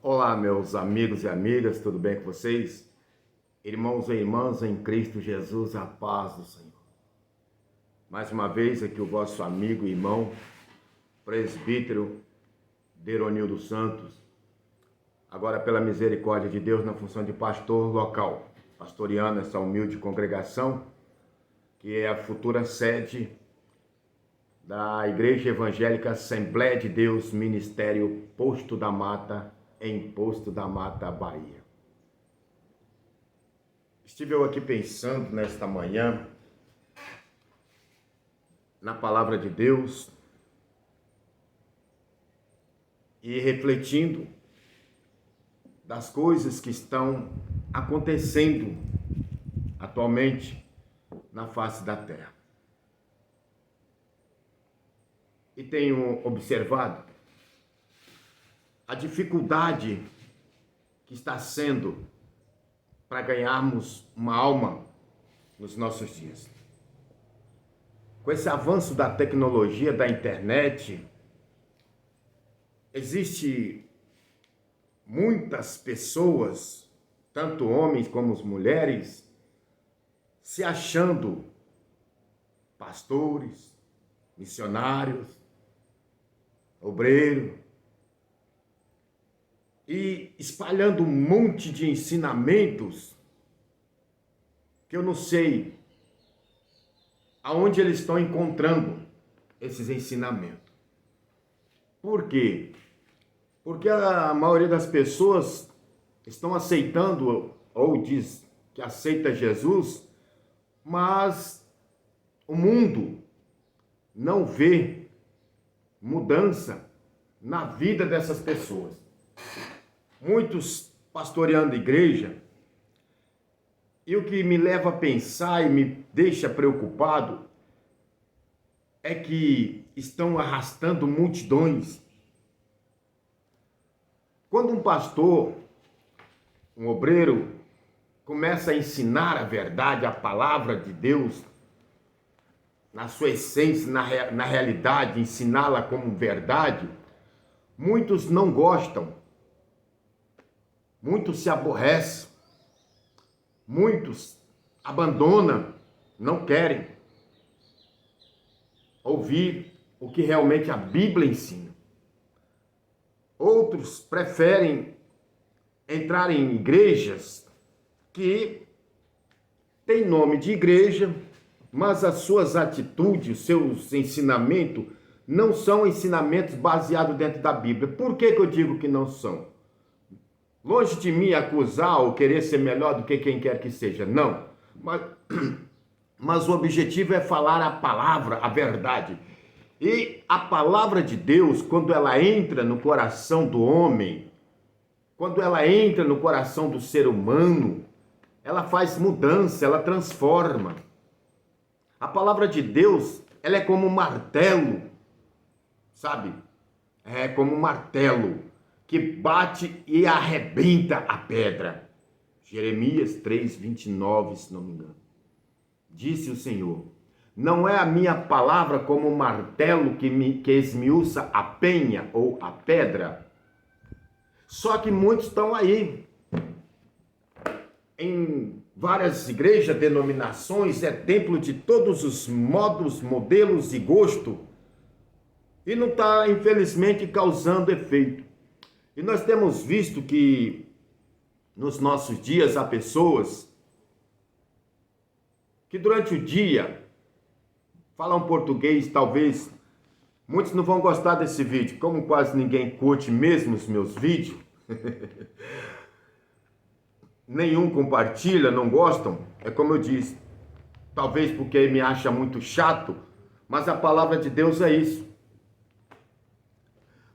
Olá, meus amigos e amigas, tudo bem com vocês? Irmãos e irmãs em Cristo Jesus, a paz do Senhor. Mais uma vez aqui o vosso amigo e irmão, presbítero Deronildo Santos, agora pela misericórdia de Deus na função de pastor local, pastoreando essa humilde congregação, que é a futura sede da Igreja Evangélica Assembleia de Deus, Ministério Posto da Mata, em Posto da Mata, Bahia. Estive eu aqui pensando nesta manhã na palavra de Deus e refletindo das coisas que estão acontecendo atualmente na face da terra. E tenho observado a dificuldade que está sendo para ganharmos uma alma nos nossos dias. Com esse avanço da tecnologia, da internet, existe muitas pessoas, tanto homens como as mulheres, se achando pastores, missionários, obreiros, e espalhando um monte de ensinamentos que eu não sei aonde eles estão encontrando esses ensinamentos. Por quê? Porque a maioria das pessoas estão aceitando ou diz que aceita Jesus, mas o mundo não vê mudança na vida dessas pessoas. Muitos pastoreando igreja, e o que me leva a pensar e me deixa preocupado é que estão arrastando multidões. Quando um pastor, um obreiro, começa a ensinar a verdade, a palavra de Deus, na sua essência, na realidade, ensiná-la como verdade, muitos não gostam. Muitos se aborrecem, muitos abandonam, não querem ouvir o que realmente a Bíblia ensina. Outros preferem entrar em igrejas que têm nome de igreja, mas as suas atitudes, os seus ensinamentos não são ensinamentos baseados dentro da Bíblia. Por que eu digo que não são? Longe de mim acusar ou querer ser melhor do que quem quer que seja, não. Mas o objetivo é falar a palavra, a verdade. E a palavra de Deus, quando ela entra no coração do homem, quando ela entra no coração do ser humano, ela faz mudança, ela transforma. A palavra de Deus, ela é como um martelo, sabe? É como um martelo que bate e arrebenta a pedra. Jeremias 3:29, se não me engano. Disse o Senhor: não é a minha palavra como um martelo que esmiuça a penha ou a pedra? Só que muitos estão aí, em várias igrejas, denominações, é templo de todos os modos, modelos e gosto, e não está, infelizmente, causando efeito. E nós temos visto que nos nossos dias há pessoas que durante o dia falam português, talvez muitos não vão gostar desse vídeo, como quase ninguém curte mesmo os meus vídeos, nenhum compartilha, não gostam, é como eu disse, talvez porque me acha muito chato, mas a palavra de Deus é isso.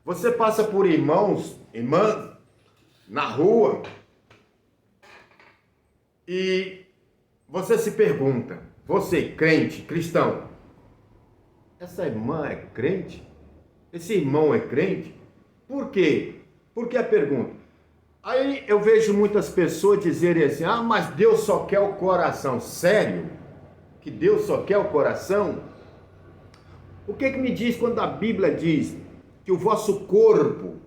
Você passa por irmãos, irmãs, na rua, e você se pergunta, você crente, cristão, essa irmã é crente? Esse irmão é crente? Por quê? Por que a pergunta? Aí eu vejo muitas pessoas dizerem assim, mas Deus só quer o coração. Sério? Que Deus só quer o coração? O que me diz quando a Bíblia diz que o vosso corpo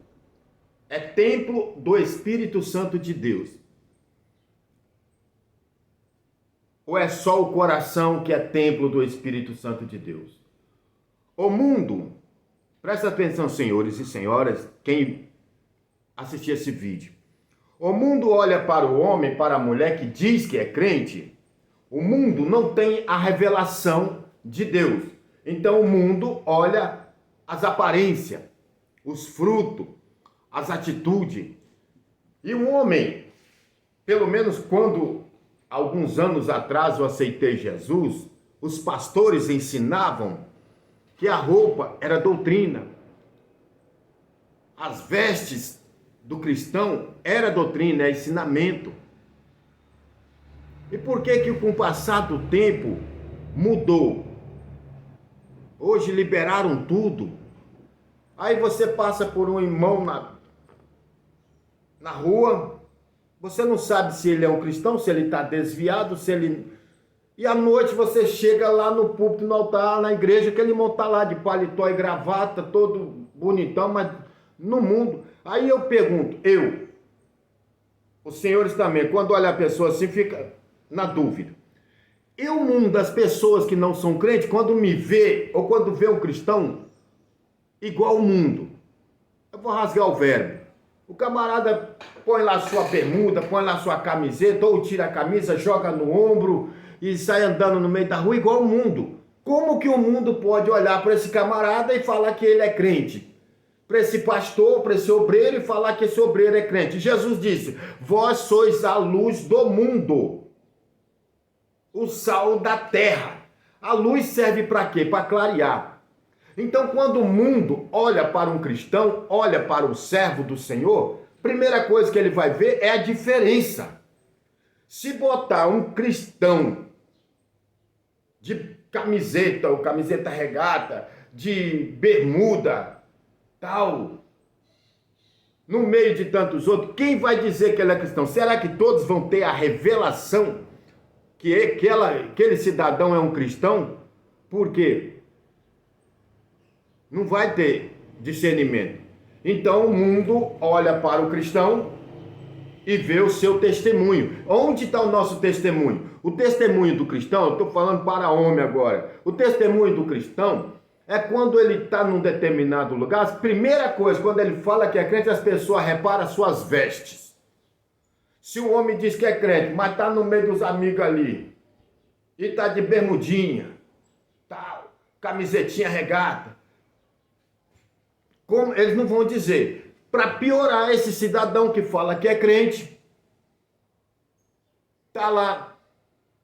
é templo do Espírito Santo de Deus? Ou é só o coração que é templo do Espírito Santo de Deus? O mundo, presta atenção, senhores e senhoras, quem assistir esse vídeo. O mundo olha para o homem, para a mulher que diz que é crente. O mundo não tem a revelação de Deus. Então o mundo olha as aparências, os frutos, as atitudes. E o homem, pelo menos quando alguns anos atrás eu aceitei Jesus, os pastores ensinavam que a roupa era doutrina. As vestes do cristão era doutrina, é ensinamento. E por que com o passar do tempo mudou? Hoje liberaram tudo. Aí você passa por um irmão na rua, você não sabe se ele é um cristão, se ele está desviado, se ele... E à noite você chega lá no púlpito, no altar, na igreja, que ele monta lá de paletó e gravata, todo bonitão, mas no mundo. Aí eu pergunto, os senhores também, quando olha a pessoa assim, fica na dúvida. E o mundo das pessoas que não são crentes, quando me vê, ou quando vê um cristão, igual o mundo. Eu vou rasgar o verbo. O camarada põe lá sua bermuda, põe lá sua camiseta, ou tira a camisa, joga no ombro e sai andando no meio da rua igual o mundo. Como que o mundo pode olhar para esse camarada e falar que ele é crente? Para esse pastor, para esse obreiro e falar que esse obreiro é crente? Jesus disse, vós sois a luz do mundo, o sal da terra. A luz serve para quê? Para clarear. Então, quando o mundo olha para um cristão, olha para o servo do Senhor, primeira coisa que ele vai ver é a diferença. Se botar um cristão de camiseta, ou camiseta regata, de bermuda, tal, no meio de tantos outros, quem vai dizer que ele é cristão? Será que todos vão ter a revelação que aquele cidadão é um cristão? Por quê? Não vai ter discernimento. Então o mundo olha para o cristão e vê o seu testemunho. Onde está o nosso testemunho? O testemunho do cristão, eu estou falando para homem agora. O testemunho do cristão é quando ele está num determinado lugar. A primeira coisa, quando ele fala que é crente, as pessoas reparam as suas vestes. Se o homem diz que é crente, mas está no meio dos amigos ali, e está de bermudinha, tal, camisetinha regata, como eles não vão dizer, para piorar, esse cidadão que fala que é crente, está lá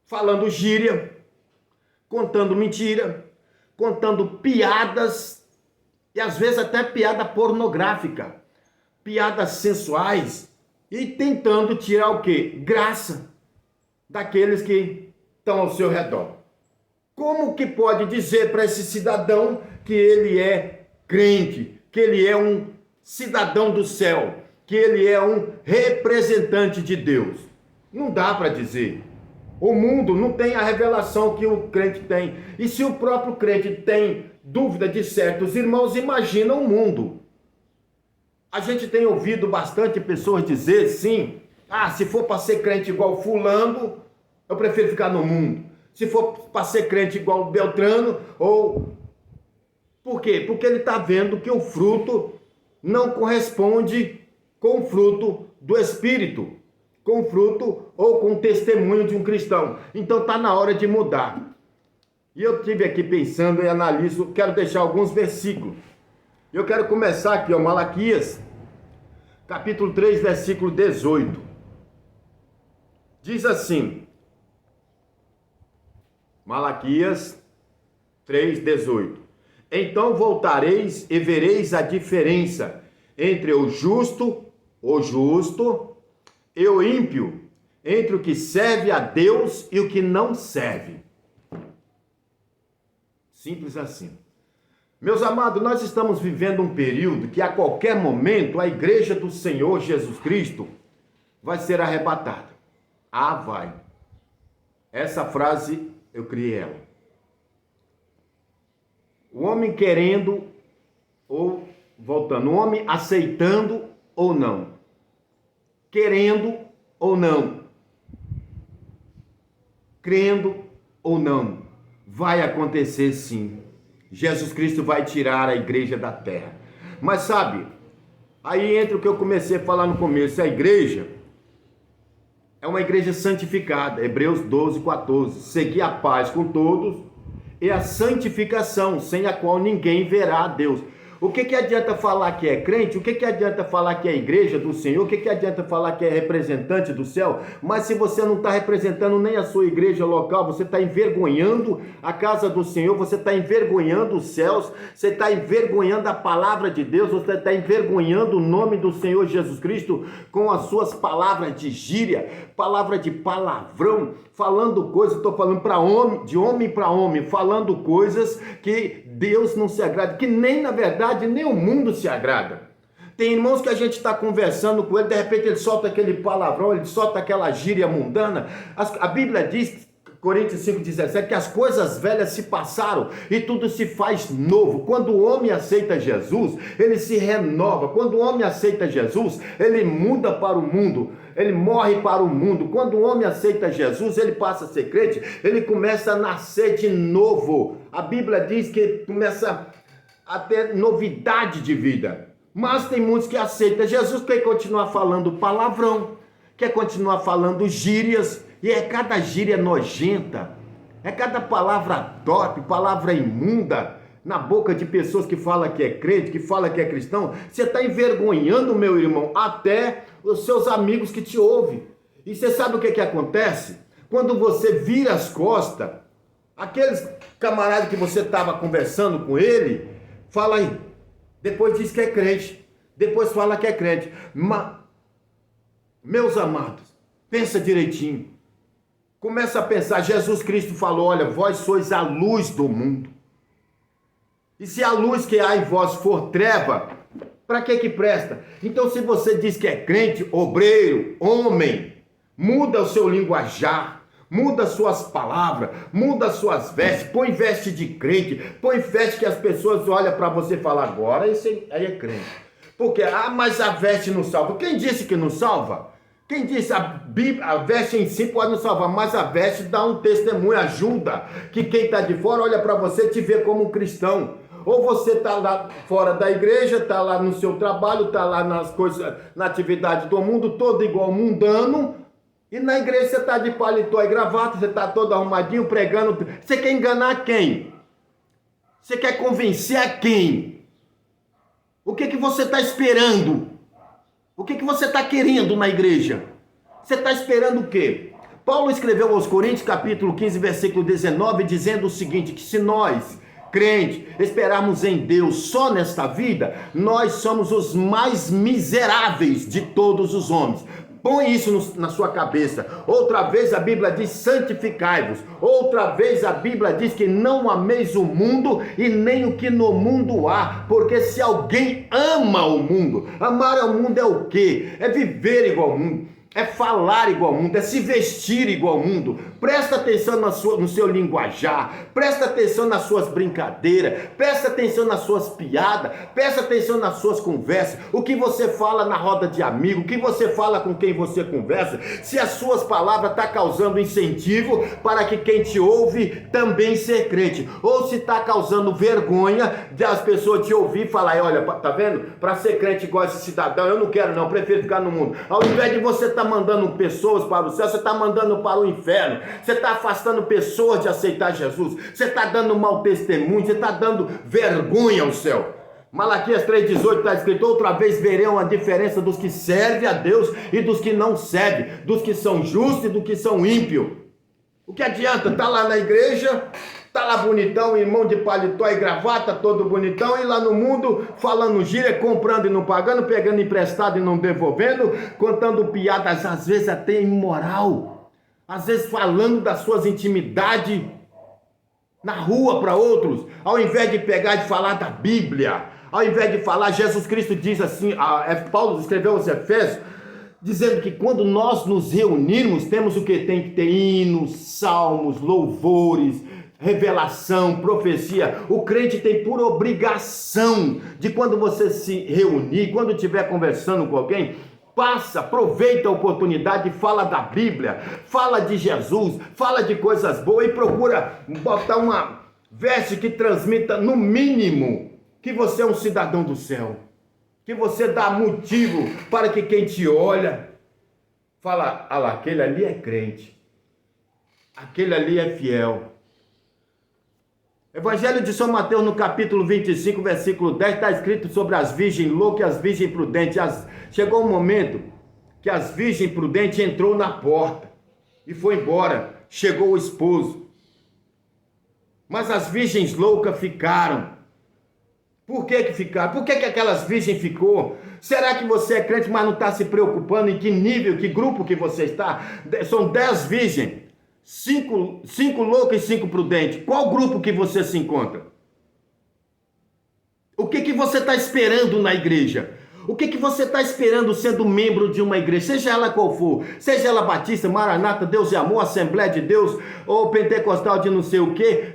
falando gíria, contando mentira, contando piadas, e às vezes até piada pornográfica, piadas sensuais, e tentando tirar o quê? Graça daqueles que estão ao seu redor. Como que pode dizer para esse cidadão que ele é crente, que ele é um cidadão do céu, que ele é um representante de Deus? Não dá para dizer. O mundo não tem a revelação que o crente tem. E se o próprio crente tem dúvida de certos irmãos, imagina o mundo. A gente tem ouvido bastante pessoas dizer, sim, se for para ser crente igual fulano, eu prefiro ficar no mundo. Se for para ser crente igual Beltrano, ou... Por quê? Porque ele está vendo que o fruto não corresponde com o fruto do Espírito, com o fruto ou com o testemunho de um cristão. Então está na hora de mudar. E eu estive aqui pensando e analiso, quero deixar alguns versículos. Eu quero começar aqui, Malaquias, capítulo 3, versículo 18. Diz assim, Malaquias 3, 18. Então voltareis e vereis a diferença entre o justo e o ímpio, entre o que serve a Deus e o que não serve. Simples assim. Meus amados, nós estamos vivendo um período que a qualquer momento a igreja do Senhor Jesus Cristo vai ser arrebatada. Vai. Essa frase eu criei ela. O homem querendo, ou voltando, o homem aceitando ou não, querendo ou não, crendo ou não, vai acontecer sim. Jesus Cristo vai tirar a igreja da terra. Mas sabe, aí entra o que eu comecei a falar no começo, a igreja é uma igreja santificada, Hebreus 12:14, seguir a paz com todos e a santificação, sem a qual ninguém verá a Deus. O que adianta falar que é crente? O que adianta falar que é igreja do Senhor? O que adianta falar que é representante do céu? Mas se você não está representando nem a sua igreja local, você está envergonhando a casa do Senhor, você está envergonhando os céus, você está envergonhando a palavra de Deus, você está envergonhando o nome do Senhor Jesus Cristo com as suas palavras de gíria, palavra de palavrão, falando coisas, estou falando para homem, de homem para homem, falando coisas que Deus não se agrada, que nem na verdade nem o mundo se agrada. Tem irmãos que a gente está conversando com ele, de repente ele solta aquele palavrão, ele solta aquela gíria mundana. A Bíblia diz, Coríntios 5,17, que as coisas velhas se passaram e tudo se faz novo. Quando o homem aceita Jesus, ele se renova. Quando o homem aceita Jesus, ele muda para o mundo, ele morre para o mundo. Quando o homem aceita Jesus, ele passa a ser crente, ele começa a nascer de novo. A Bíblia diz que começa a ter novidade de vida. Mas tem muitos que aceitam Jesus, quer continuar falando palavrão, quer continuar falando gírias, e é cada gíria nojenta, é cada palavra torpe, palavra imunda, na boca de pessoas que falam que é crente, que falam que é cristão. Você está envergonhando, meu irmão, até os seus amigos que te ouvem. E você sabe o que acontece? Quando você vira as costas, aqueles camaradas que você estava conversando com ele, fala aí, depois diz que é crente, depois fala que é crente. Mas, meus amados, pensa direitinho. Começa a pensar, Jesus Cristo falou, olha, vós sois a luz do mundo. E se a luz que há em vós for treva, para que presta? Então se você diz que é crente, obreiro, homem, muda o seu linguajar, muda suas palavras, muda suas vestes, põe veste de crente, põe veste que as pessoas olham para você e falam, agora esse aí é crente. Porque, mas a veste não salva. Quem disse que não salva? Quem disse a veste em si pode não salvar, mas a veste dá um testemunho, ajuda, que quem está de fora olha para você e te vê como um cristão. Ou você está lá fora da igreja, está lá no seu trabalho, está lá nas coisas, na atividade do mundo, todo igual mundano, e na igreja você está de paletó e gravata, você está todo arrumadinho, pregando. Você quer enganar quem? Você quer convencer a quem? O que você está esperando? O que você está querendo na igreja? Você está esperando o quê? Paulo escreveu aos Coríntios, capítulo 15, versículo 19, dizendo o seguinte, que se nós, crentes, esperarmos em Deus só nesta vida, nós somos os mais miseráveis de todos os homens. Põe isso na sua cabeça. Outra vez a Bíblia diz, santificai-vos. Outra vez a Bíblia diz que não ameis o mundo e nem o que no mundo há. Porque se alguém ama o mundo, amar ao mundo é o quê? É viver igual ao mundo. É falar igual ao mundo, é se vestir igual ao mundo. Presta atenção no seu linguajar, presta atenção nas suas brincadeiras, presta atenção nas suas piadas, presta atenção nas suas conversas, o que você fala na roda de amigo, o que você fala com quem você conversa, se as suas palavras estão causando incentivo para que quem te ouve também ser crente, ou se está causando vergonha de as pessoas te ouvir e falar, olha, tá vendo? Para ser crente igual esse cidadão, eu não quero não, prefiro ficar no mundo. Ao invés de você estar mandando pessoas para o céu, você está mandando para o inferno, você está afastando pessoas de aceitar Jesus, você está dando mau testemunho, você está dando vergonha ao céu. Malaquias 3,18 está escrito, outra vez verão a diferença dos que servem a Deus e dos que não servem, dos que são justos e dos que são ímpios. O que adianta? Está lá na igreja, está lá bonitão, irmão de paletó e gravata, todo bonitão, e lá no mundo falando gíria, comprando e não pagando, pegando emprestado e não devolvendo, contando piadas, às vezes até imoral, às vezes falando das suas intimidades na rua para outros, ao invés de pegar e falar da Bíblia, ao invés de falar, Jesus Cristo diz assim, Paulo escreveu aos Efésios, dizendo que quando nós nos reunirmos, temos o que? Tem que ter hinos, salmos, louvores, revelação, profecia. O crente tem por obrigação de, quando você se reunir, quando estiver conversando com alguém, aproveita a oportunidade e fala da Bíblia, fala de Jesus, fala de coisas boas e procura botar uma veste que transmita, no mínimo, que você é um cidadão do céu, que você dá motivo para que quem te olha fala: ah lá, aquele ali é crente, aquele ali é fiel. Evangelho de São Mateus, no capítulo 25, versículo 10, está escrito sobre as virgens loucas e as virgens prudentes. Chegou um momento que as virgens prudentes entrou na porta e foi embora. Chegou o esposo. Mas as virgens loucas ficaram. Por que ficaram? Por que aquelas virgens ficou? Será que você é crente, mas não está se preocupando em que nível, que grupo que você está? São 10 virgens. 5 loucos e 5 prudentes. Qual grupo que você se encontra? O que você está esperando na igreja? O que você está esperando sendo membro de uma igreja? Seja ela qual for. Seja ela batista, maranata, Deus e amor, Assembleia de Deus, ou pentecostal de não sei o quê.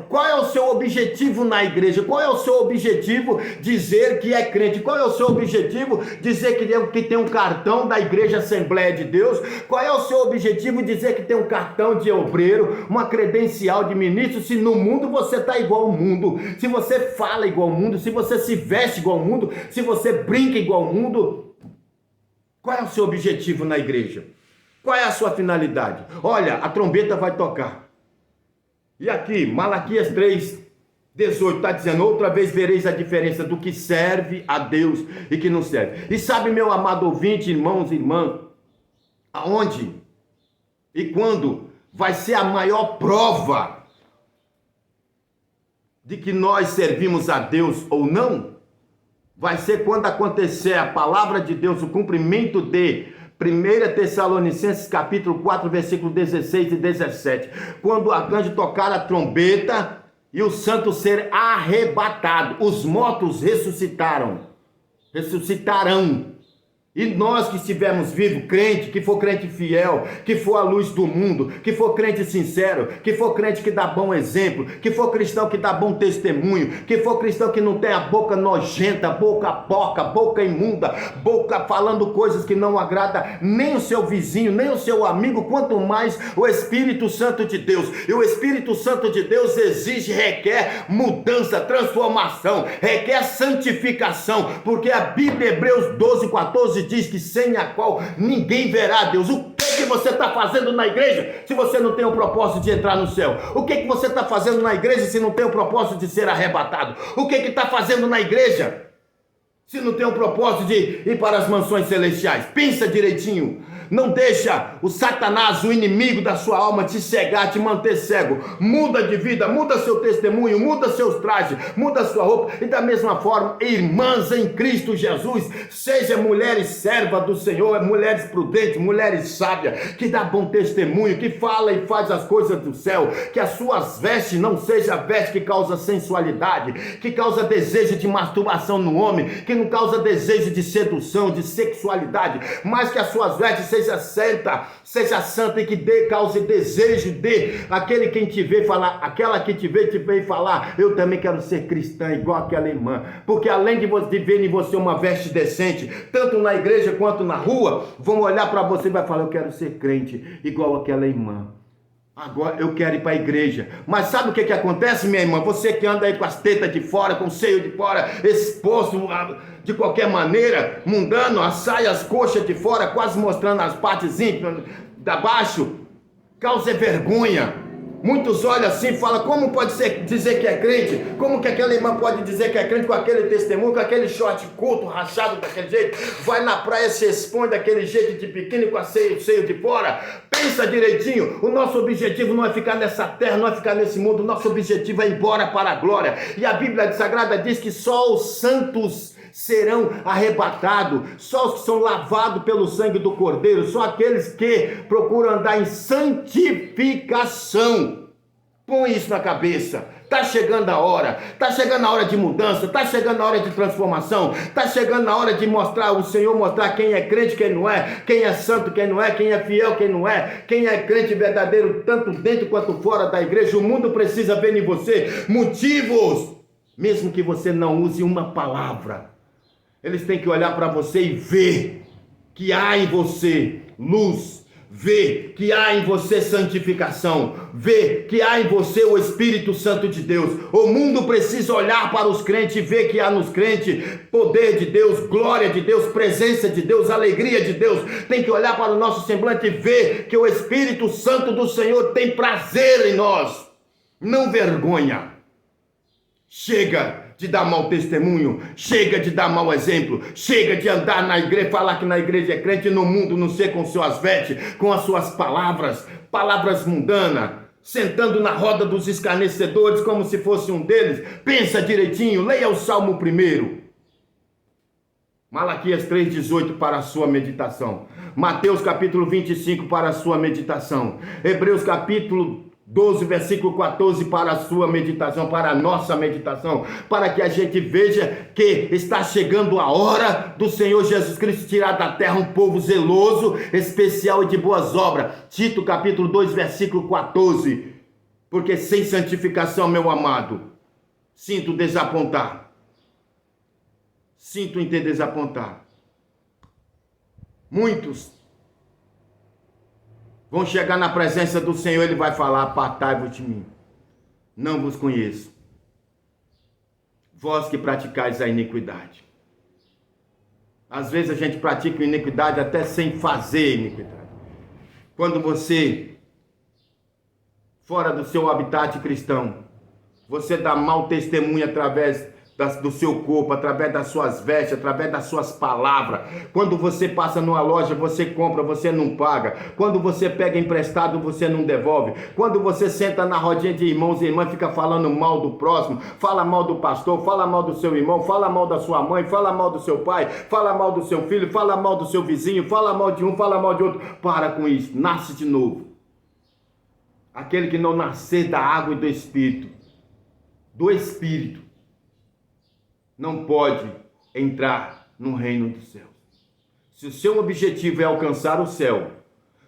Qual é o seu objetivo na igreja? Qual é o seu objetivo dizer que é crente? Qual é o seu objetivo dizer que tem um cartão da igreja Assembleia de Deus? Qual é o seu objetivo dizer que tem um cartão de obreiro, uma credencial de ministro, se no mundo você está igual ao mundo, se você fala igual ao mundo, se você se veste igual ao mundo, se você brinca igual ao mundo? Qual é o seu objetivo na igreja? Qual é a sua finalidade? Olha, a trombeta vai tocar. E aqui, Malaquias 3:18 está dizendo: outra vez vereis a diferença do que serve a Deus e que não serve. E sabe, meu amado ouvinte, irmãos e irmãs, aonde e quando vai ser a maior prova de que nós servimos a Deus ou não? Vai ser quando acontecer a palavra de Deus, o cumprimento de 1 Tessalonicenses capítulo 4, versículo 16 e 17. Quando o arcanjo tocar a trombeta e o santo ser arrebatado, os mortos ressuscitarão. E nós que estivermos vivos, crente, que for crente fiel, que for a luz do mundo, que for crente sincero, que for crente que dá bom exemplo, que for cristão que dá bom testemunho, que for cristão que não tem a boca nojenta, boca porca, boca imunda, boca falando coisas que não agrada nem o seu vizinho, nem o seu amigo, quanto mais o Espírito Santo de Deus. E o Espírito Santo de Deus requer mudança, transformação, requer santificação, porque a Bíblia, Hebreus 12:14, diz que sem a qual ninguém verá Deus. O que você está fazendo na igreja se você não tem o propósito de entrar no céu? O que você está fazendo na igreja se não tem o propósito de ser arrebatado? O que está fazendo na igreja se não tem o propósito de ir para as mansões celestiais? Pensa direitinho. Não deixa o Satanás, o inimigo da sua alma, te cegar, te manter cego. Muda de vida, muda seu testemunho, muda seus trajes, muda sua roupa. E da mesma forma, irmãs em Cristo Jesus, seja mulheres servas do Senhor, mulheres prudentes, mulheres sábias, que dá bom testemunho, que fala e faz as coisas do céu, que as suas vestes não seja veste que causa sensualidade, que causa desejo de masturbação no homem, que não causa desejo de sedução, de sexualidade, mas que as suas vestes seja santa e que cause desejo de aquele quem te vê falar, aquela que te vê falar: eu também quero ser cristã igual aquela irmã, porque além de ver em você uma veste decente, tanto na igreja quanto na rua, vão olhar para você e vai falar: eu quero ser crente igual aquela irmã. Agora eu quero ir para a igreja. Mas sabe o que acontece, minha irmã? Você que anda aí com as tetas de fora, com o seio de fora exposto de qualquer maneira, mundano, as saias, as coxas de fora, quase mostrando as partes íntimas da baixo, causa vergonha. Muitos olham assim e falam: como pode dizer que é crente? Como que aquela irmã pode dizer que é crente com aquele testemunho, com aquele short curto, rachado daquele jeito? Vai na praia, se expõe daquele jeito de biquíni com o seio de fora? Pensa direitinho. O nosso objetivo não é ficar nessa terra, não é ficar nesse mundo. O nosso objetivo é ir embora para a glória. E a Bíblia Sagrada diz que só os santos serão arrebatados, só os que são lavados pelo sangue do Cordeiro, só aqueles que procuram andar em santificação. Põe isso na cabeça. Está chegando a hora. Está chegando a hora de mudança. Está chegando a hora de transformação. Está chegando a hora de mostrar, o Senhor mostrar quem é crente, quem não é, quem é santo, quem não é, quem é fiel, quem não é, quem é crente verdadeiro, tanto dentro quanto fora da igreja. O mundo precisa ver em você motivos, mesmo que você não use uma palavra. Eles têm que olhar para você e ver que há em você luz, ver que há em você santificação, ver que há em você o Espírito Santo de Deus. O mundo precisa olhar para os crentes e ver que há nos crentes poder de Deus, glória de Deus, presença de Deus, alegria de Deus. Tem que olhar para o nosso semblante e ver que o Espírito Santo do Senhor tem prazer em nós, não vergonha. Chega de dar mau testemunho, chega de dar mau exemplo, chega de andar na igreja, falar que na igreja é crente e no mundo não ser com suas vestes, com as suas palavras mundanas, sentando na roda dos escarnecedores como se fosse um deles. Pensa direitinho, leia o Salmo 1. Malaquias 3,18 para a sua meditação. Mateus capítulo 25 para a sua meditação. Hebreus capítulo 12, versículo 14 para a sua meditação, para a nossa meditação, para que a gente veja que está chegando a hora do Senhor Jesus Cristo tirar da terra um povo zeloso, especial e de boas obras. Tito capítulo 2, versículo 14. Porque sem santificação, meu amado, sinto desapontar. Sinto em te desapontar. Muitos vão chegar na presença do Senhor, Ele vai falar: apartai-vos de mim, não vos conheço, vós que praticais a iniquidade. Às vezes a gente pratica iniquidade até sem fazer iniquidade. Quando você, fora do seu habitat cristão, você dá mau testemunho através do seu corpo, através das suas vestes, através das suas palavras. Quando você passa numa loja, você compra, você não paga. Quando você pega emprestado, você não devolve. Quando você senta na rodinha de irmãos e irmãs, fica falando mal do próximo, fala mal do pastor, fala mal do seu irmão, fala mal da sua mãe, fala mal do seu pai, fala mal do seu filho, fala mal do seu vizinho, fala mal de um, fala mal de outro. Para com isso, nasce de novo. Aquele que não nascer da água e do Espírito, não pode entrar no reino dos céus. Se o seu objetivo é alcançar o céu,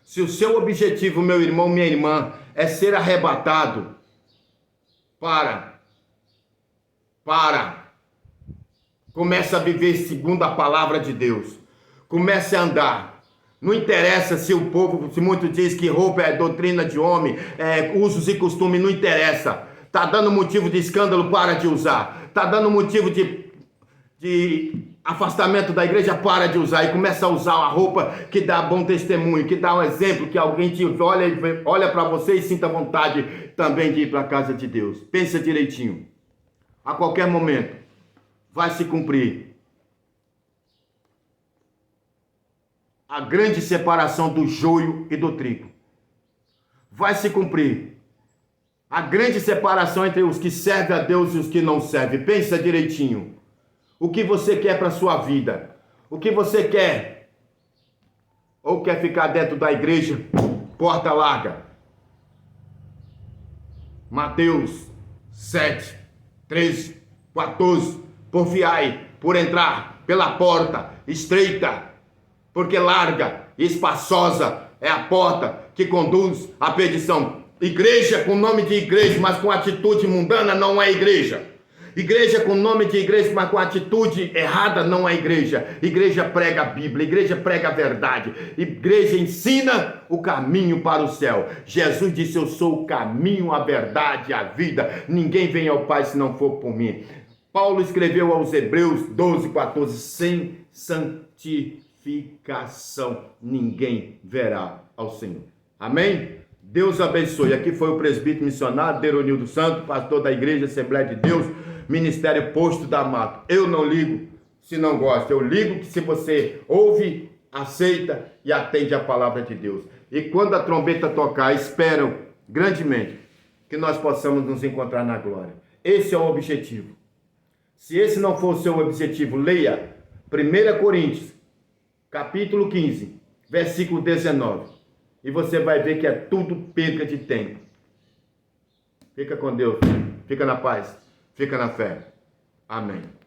se o seu objetivo, meu irmão, minha irmã, é ser arrebatado, comece a viver segundo a palavra de Deus. Comece a andar. Não interessa se o povo, se muito diz que roupa é doutrina de homem, usos e costumes, não interessa. Está dando motivo de escândalo, para de usar. Está dando motivo de afastamento da igreja, para de usar. E começa a usar a roupa que dá bom testemunho, que dá um exemplo, que alguém te olha para você e sinta vontade também de ir para a casa de Deus. Pensa direitinho. A qualquer momento vai se cumprir a grande separação do joio e do trigo. Vai se cumprir a grande separação entre os que servem a Deus e os que não servem. Pensa direitinho. O que você quer para a sua vida? O que você quer? Ou quer ficar dentro da igreja, porta larga? Mateus 7, 13, 14. Porfiai por entrar pela porta estreita, porque larga e espaçosa é a porta que conduz à perdição. Igreja com nome de igreja, mas com atitude mundana, não é igreja. Igreja com nome de igreja, mas com atitude errada, não é igreja. Igreja prega a Bíblia, igreja prega a verdade. Igreja ensina o caminho para o céu. Jesus disse: eu sou o caminho, a verdade e a vida. Ninguém vem ao Pai se não for por mim. Paulo escreveu aos Hebreus 12, 14, sem santificação ninguém verá ao Senhor. Amém? Deus abençoe. Aqui foi o presbítero missionário Deronildo Santos, pastor da Igreja Assembleia de Deus, Ministério Posto da Mata. Eu não ligo se não gosta, eu ligo que se você ouve, aceita e atende a palavra de Deus. E quando a trombeta tocar, espero grandemente que nós possamos nos encontrar na glória. Esse é o objetivo. Se esse não for o seu objetivo, leia 1 Coríntios, capítulo 15, versículo 19. E você vai ver que é tudo perca de tempo. Fica com Deus. Fica na paz, fica na fé. Amém.